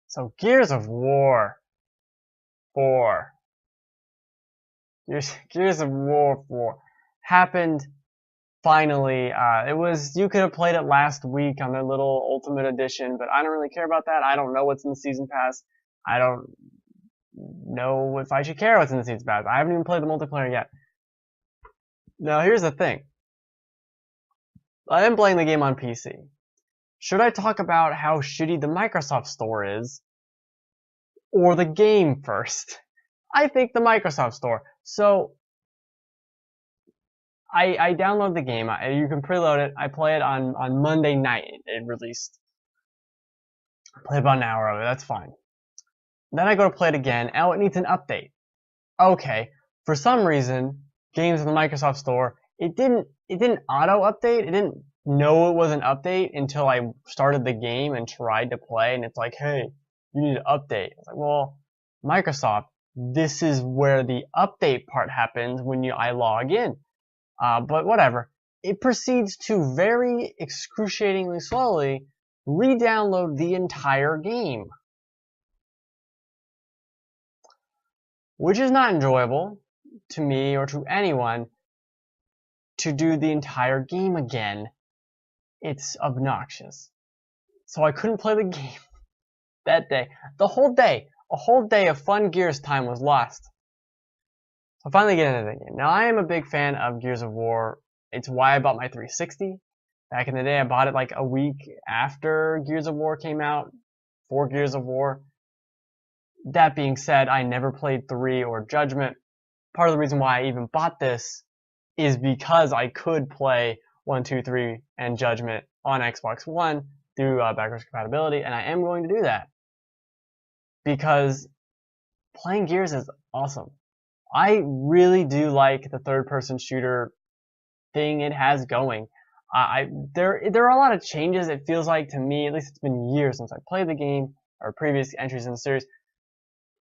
So Gears of War 4. Gears of War 4 happened finally. You could have played it last week on their little Ultimate Edition, but I don't really care about that. I don't know what's in the Season Pass. I don't know if I should care what's in the Season Pass. I haven't even played the multiplayer yet. Now, here's the thing. I am playing the game on PC. Should I talk about how shitty the Microsoft Store is? Or the game first? I think the Microsoft Store. So, I download the game. You can preload it. I play it on Monday night. It released. I play about an hour of it. That's fine. Then I go to play it again. Oh, it needs an update. Okay. For some reason, games in the Microsoft Store, it didn't auto update. It didn't know it was an update until I started the game and tried to play, and it's like, hey, you need to update. It's like, well, Microsoft, this is where the update part happens when I log in. But whatever. It proceeds to very excruciatingly slowly re-download the entire game. Which is not enjoyable to me or to anyone to do the entire game again. It's obnoxious. So I couldn't play the game that day. The whole day. A whole day of fun Gears time was lost. So finally get into the game. Now I am a big fan of Gears of War. It's why I bought my 360. Back in the day I bought it like a week after Gears of War came out. For Gears of War. That being said, I never played 3 or Judgment. Part of the reason why I even bought this is because I could play 1, 2, 3, and Judgment on Xbox One through backwards compatibility, and I am going to do that. Because playing Gears is awesome. I really do like the third-person shooter thing it has going. There are a lot of changes, it feels like to me, at least it's been years since I played the game, or previous entries in the series,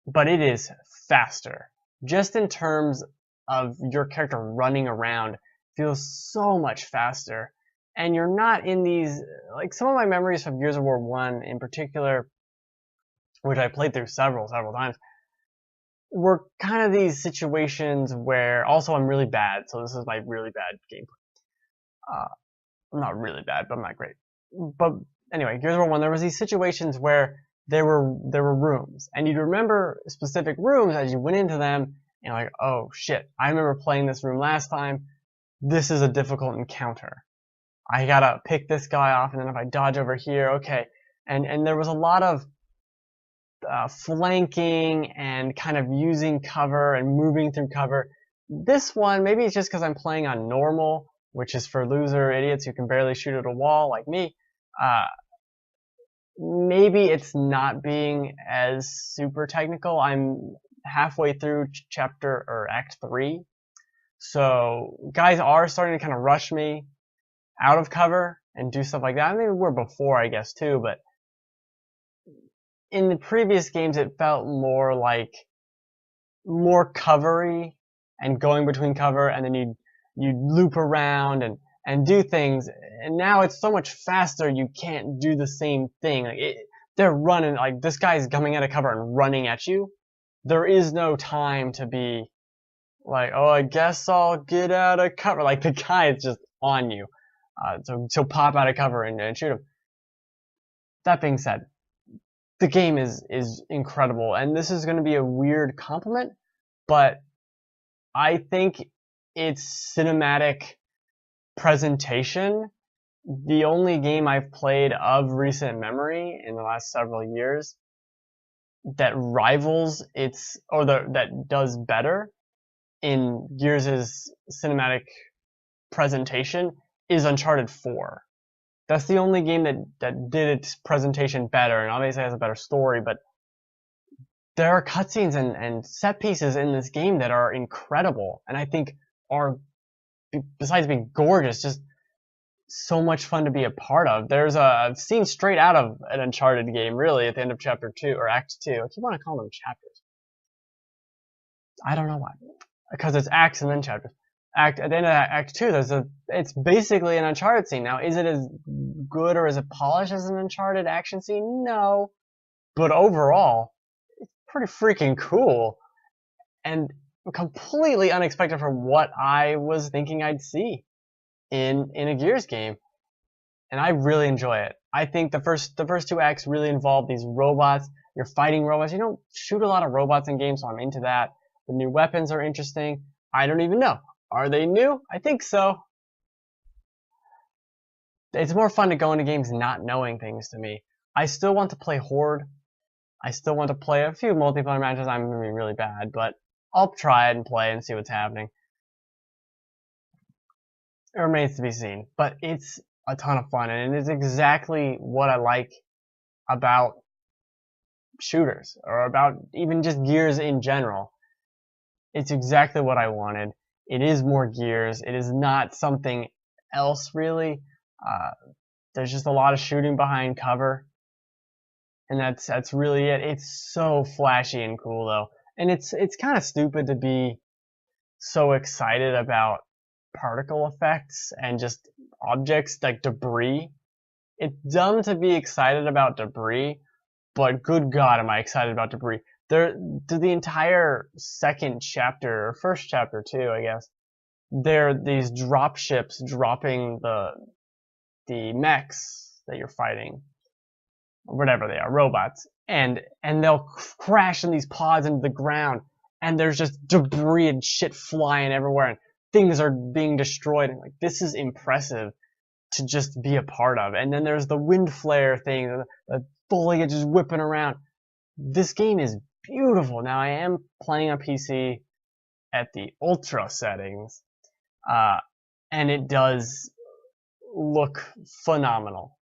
but it is faster. Just in terms of your character running around, feels so much faster. And you're not in these, like some of my memories from Gears of War 1 in particular, which I played through several times, were kind of these situations where, also I'm really bad, so this is my really bad gameplay. I'm not really bad, but I'm not great. But anyway, Gears of War 1, there was these situations where there were rooms, and you'd remember specific rooms as you went into them, and you're like, oh shit, I remember playing this room last time, this is a difficult encounter. I gotta pick this guy off, and then if I dodge over here, okay. And there was a lot of flanking and kind of using cover and moving through cover. This one, maybe it's just because I'm playing on normal, which is for loser idiots who can barely shoot at a wall like me. Maybe it's not being as super technical. I'm halfway through Act 3. So guys are starting to kind of rush me out of cover and do stuff like that. I mean, we were before, I guess, too, but in the previous games it felt more like more covery and going between cover, and then you'd loop around and do things, and now it's so much faster you can't do the same thing. Like they're running, like this guy's coming out of cover and running at you. There is no time to be like, oh, I guess I'll get out of cover. Like the guy is just on you, so pop out of cover and shoot him. That being said, the game is incredible, and this is going to be a weird compliment, but I think its cinematic presentation, the only game I've played of recent memory in the last several years that rivals that does better in Gears' cinematic presentation is Uncharted 4. That's the only game that did its presentation better, and obviously has a better story, but there are cutscenes and set pieces in this game that are incredible, and I think are, besides being gorgeous, just so much fun to be a part of. There's a scene straight out of an Uncharted game, really, at the end of Chapter 2, or Act 2. I keep wanting to call them chapters. I don't know why. Because it's acts and then chapters. At the end of Act 2, it's basically an Uncharted scene. Now, is it as good or as polished as an Uncharted action scene? No. but overall, it's pretty freaking cool and completely unexpected from what I was thinking I'd see in a Gears game, and I really enjoy it. I think the first two acts really involve these robots. You're fighting robots. You don't shoot a lot of robots in games, so I'm into that. The new weapons are interesting. I don't even know. Are they new? I think so. It's more fun to go into games not knowing things to me. I still want to play Horde. I still want to play a few multiplayer matches. I'm going to be really bad, but I'll try it and play and see what's happening. It remains to be seen, but it's a ton of fun, and it's exactly what I like about shooters, or about even just Gears in general. It's exactly what I wanted. It is more Gears. It is not something else, really. There's just a lot of shooting behind cover, and that's really it. It's so flashy and cool, though, and it's kind of stupid to be so excited about particle effects and just objects like debris. It's dumb to be excited about debris, but good God, am I excited about debris. The entire second chapter, or first chapter too, I guess, there are these drop ships dropping the mechs that you're fighting, whatever they are, robots, and they'll crash in these pods into the ground, and there's just debris and shit flying everywhere, and things are being destroyed, and like, this is impressive to just be a part of. And then there's the wind flare thing, the foliage is whipping around. This game is beautiful. Now, I am playing on PC at the ultra settings, and it does look phenomenal.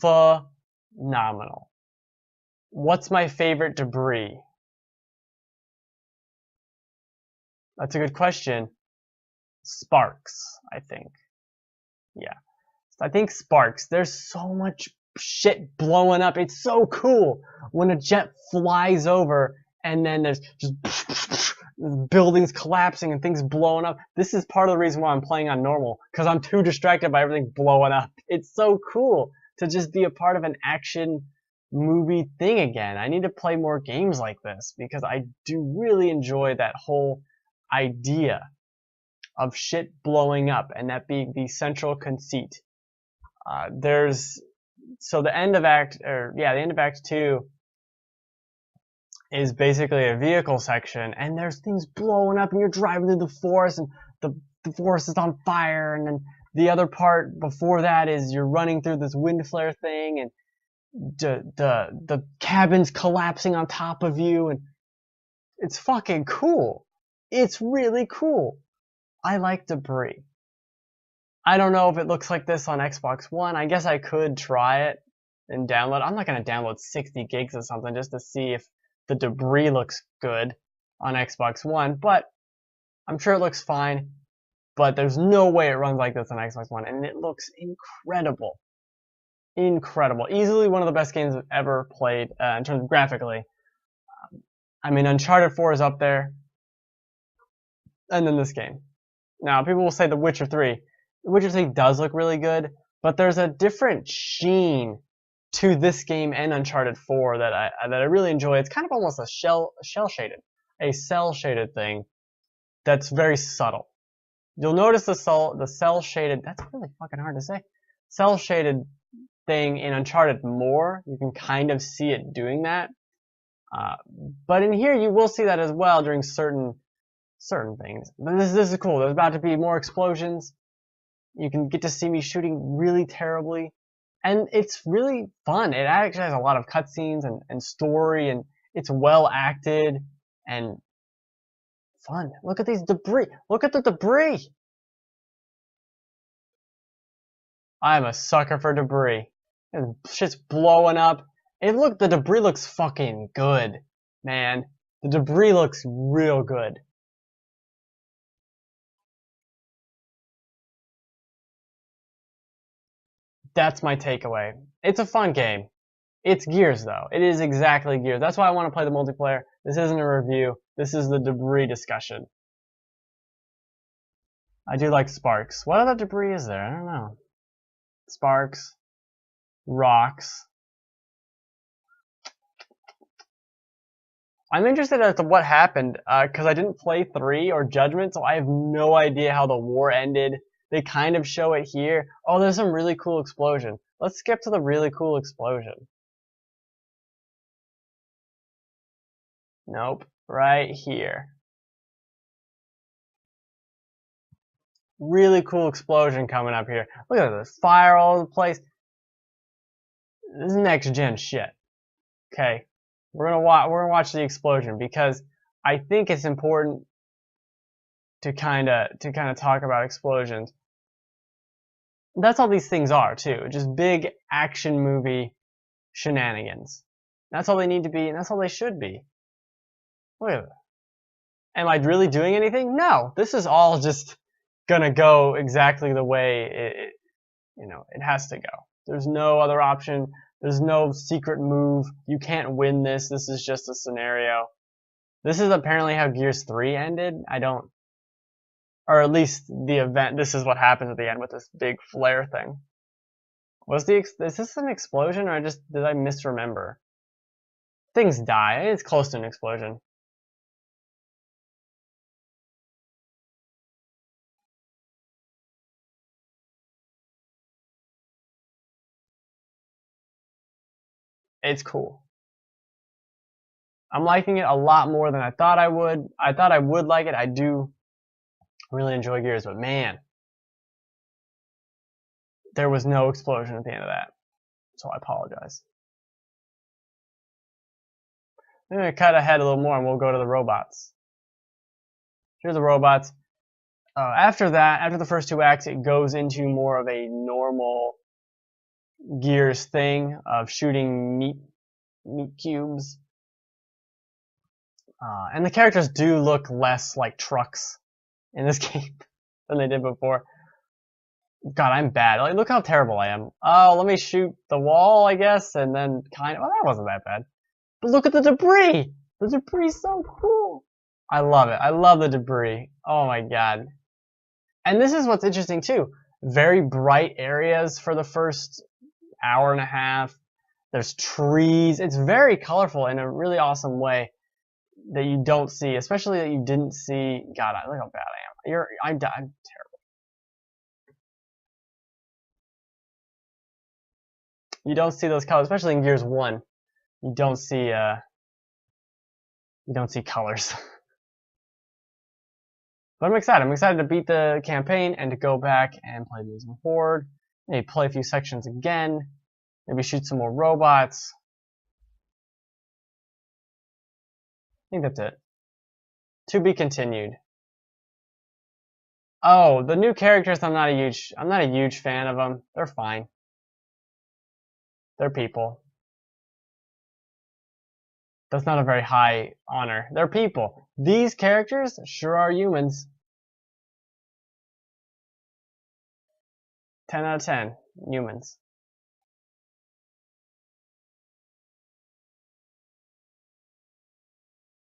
Phenomenal. What's my favorite debris? That's a good question. Sparks, I think. Yeah. I think sparks. There's so much shit blowing up. It's so cool when a jet flies over and then there's just buildings collapsing and things blowing up. This is part of the reason why I'm playing on normal, because I'm too distracted by everything blowing up. It's so cool to just be a part of an action movie thing again. I need to play more games like this because I do really enjoy that whole idea of shit blowing up and that being the central conceit. The end of Act 2 is basically a vehicle section, and there's things blowing up, and you're driving through the forest, and the forest is on fire, and then the other part before that is you're running through this wind flare thing, and the cabin's collapsing on top of you, and it's fucking cool. It's really cool. I like debris. I don't know if it looks like this on Xbox One. I guess I could try it and download. I'm not going to download 60 gigs or something just to see if the debris looks good on Xbox One, but I'm sure it looks fine. But there's no way it runs like this on Xbox One, and it looks incredible. Incredible. Easily one of the best games I've ever played in terms of graphically. I mean, Uncharted 4 is up there, and then this game. Now, people will say The Witcher 3. The Witcher 3 does look really good, but there's a different sheen to this game and Uncharted 4 that I really enjoy. It's kind of almost a cell shaded thing that's very subtle. You'll notice the cell shaded, that's really fucking hard to say, cell shaded thing in Uncharted more. You can kind of see it doing that. But in here you will see that as well during certain things. But this is cool. There's about to be more explosions. You can get to see me shooting really terribly. And it's really fun. It actually has a lot of cutscenes and story, and it's well acted and fun. Look at these debris. Look at the debris. I'm a sucker for debris. And shit's blowing up. The debris looks fucking good, man. The debris looks real good. That's my takeaway. It's a fun game. It's Gears, though. It is exactly Gears. That's why I want to play the multiplayer. This isn't a review. This is the debris discussion. I do like sparks. What other debris is there? I don't know. Sparks. Rocks. I'm interested as to what happened, because I didn't play 3 or Judgment, so I have no idea how the war ended. They kind of show it here. Oh, there's some really cool explosion. Let's skip to the really cool explosion. Nope, right here. Really cool explosion coming up here. Look at this, fire all over the place. This is next gen shit. Okay, we're gonna watch the explosion because I think it's important to kind of talk about explosions. That's all these things are too, just big action movie shenanigans. That's all they need to be, and that's all they should be. Look at that. Am I really doing anything? No, this is all just gonna go exactly the way it has to go. There's no other option. There's no secret move. You can't win this. This is just a scenario. This is apparently how Gears 3 ended. Or at least the event. This is what happens at the end with this big flare thing. Is this an explosion, or did I misremember? Things die. It's close to an explosion. It's cool. I'm liking it a lot more than I thought I would. I thought I would like it. I do really enjoy Gears, but man, there was no explosion at the end of that. So I apologize. I'm going to cut ahead a little more and we'll go to the robots. Here's the robots. After that, after the first 2 acts, it goes into more of a normal Gears thing of shooting meat cubes. And the characters do look less like trucks in this game than they did before. God, I'm bad. Like, look how terrible I am. Oh, let me shoot the wall, I guess, and then well, that wasn't that bad. But look at the debris! The debris is so cool! I love it. I love the debris. Oh my god. And this is what's interesting too. Very bright areas for the first hour and a half. There's trees. It's very colorful in a really awesome way that you don't see, especially that you didn't see. God, look how bad I am. I'm terrible. You don't see those colors, especially in Gears 1. You don't see colors. But I'm excited. I'm excited to beat the campaign and to go back and play Gears of Horde. Maybe play a few sections again. Maybe shoot some more robots. I think that's it. To be continued. Oh, the new characters, I'm not a huge fan of them. They're fine. They're people. That's not a very high honor. They're people. These characters sure are humans. 10 out of 10. Humans.